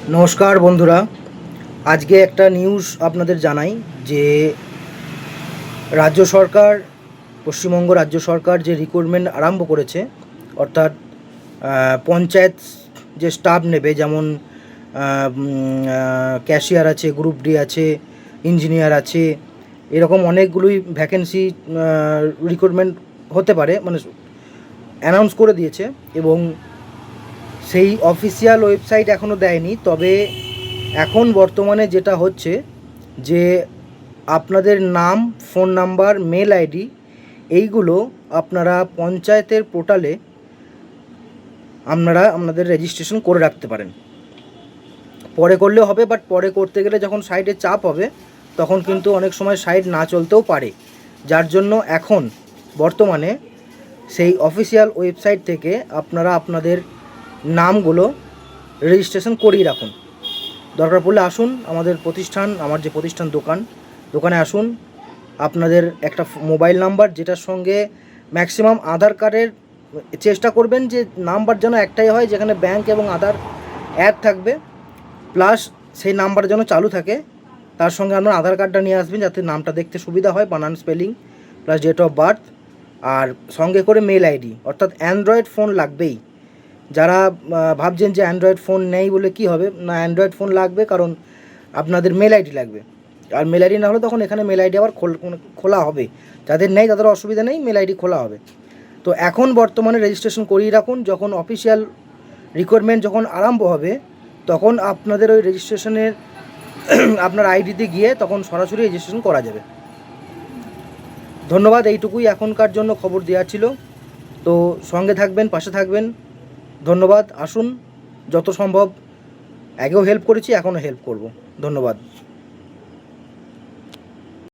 নমস্কার বন্ধুরা, আজকে একটা নিউজ আপনাদের জানাই যে রাজ্য সরকার, পশ্চিমবঙ্গ রাজ্য সরকার যে রিক্রুটমেন্ট আরম্ভ করেছে, অর্থাৎ পঞ্চায়েত যে স্টাফ নেবে, যেমন ক্যাশিয়ার আছে, গ্রুপ ডি আছে, ইঞ্জিনিয়ার আছে, এরকম অনেকগুলোই ভ্যাকেন্সি রিক্রুটমেন্ট হতে পারে, মানে অ্যানাউন্স করে দিয়েছে। এবং সেই অফিসিয়াল ওয়েবসাইট এখনও দেয়নি, তবে এখন বর্তমানে যেটা হচ্ছে যে আপনাদের নাম, ফোন নাম্বার, মেল আইডি এইগুলো আপনারা পঞ্চায়েতের পোর্টালে আপনাদের রেজিস্ট্রেশন করে রাখতে পারেন। পরে করলেও হবে, বাট পরে করতে গেলে যখন সাইটে চাপ হবে তখন কিন্তু অনেক সময় সাইট না চলতেও পারে, যার জন্য এখন বর্তমানে সেই অফিসিয়াল ওয়েবসাইট থেকে আপনারা আপনাদের নামগুলো রেজিস্ট্রেশন করিয়ে রাখুন। দরকার পড়লে আসুন আমাদের প্রতিষ্ঠান, আমার যে প্রতিষ্ঠান দোকানে আসুন। আপনাদের একটা মোবাইল নাম্বার, যেটার সঙ্গে ম্যাক্সিমাম আধার কার্ডের চেষ্টা করবেন যে নাম্বার যেন একটাই হয়, যেখানে ব্যাংক এবং আধার অ্যাড থাকবে, প্লাস সেই নাম্বার যেন চালু থাকে। তার সঙ্গে আপনার আধার কার্ডটা নিয়ে আসবেন, যাতে নামটা দেখতে সুবিধা হয়, বানান, spelling, plus date of birth, আর সঙ্গে করে মেল আইডি। অর্থাৎ অ্যান্ড্রয়েড ফোন লাগবেই। যারা ভাবছেন যে অ্যান্ড্রয়েড ফোন নেই বলে কি হবে, না, অ্যান্ড্রয়েড ফোন লাগবে, কারণ আপনাদের মেল আইডি লাগবে। আর মেল আইডি না হলে তখন এখানে মেল আইডি আবার খোলা হবে। যাদের নেই তাদের অসুবিধা নেই, মেল আইডি খোলা হবে। তো এখন বর্তমানে রেজিস্ট্রেশন করিয়ে রাখুন। যখন অফিসিয়াল রিকোয়ারমেন্ট যখন আরম্ভ হবে তখন আপনাদের ওই রেজিস্ট্রেশনের আপনার আইডিতে গিয়ে তখন সরাসরি রেজিস্ট্রেশন করা যাবে। ধন্যবাদ, এইটুকুই এখনকার জন্য খবর দেওয়া ছিল। তো সঙ্গে থাকবেন, পাশে থাকবেন। ধন্যবাদ। আসুন, যত সম্ভব আগেও হেল্প করেছি, এখনও হেল্প করব। ধন্যবাদ।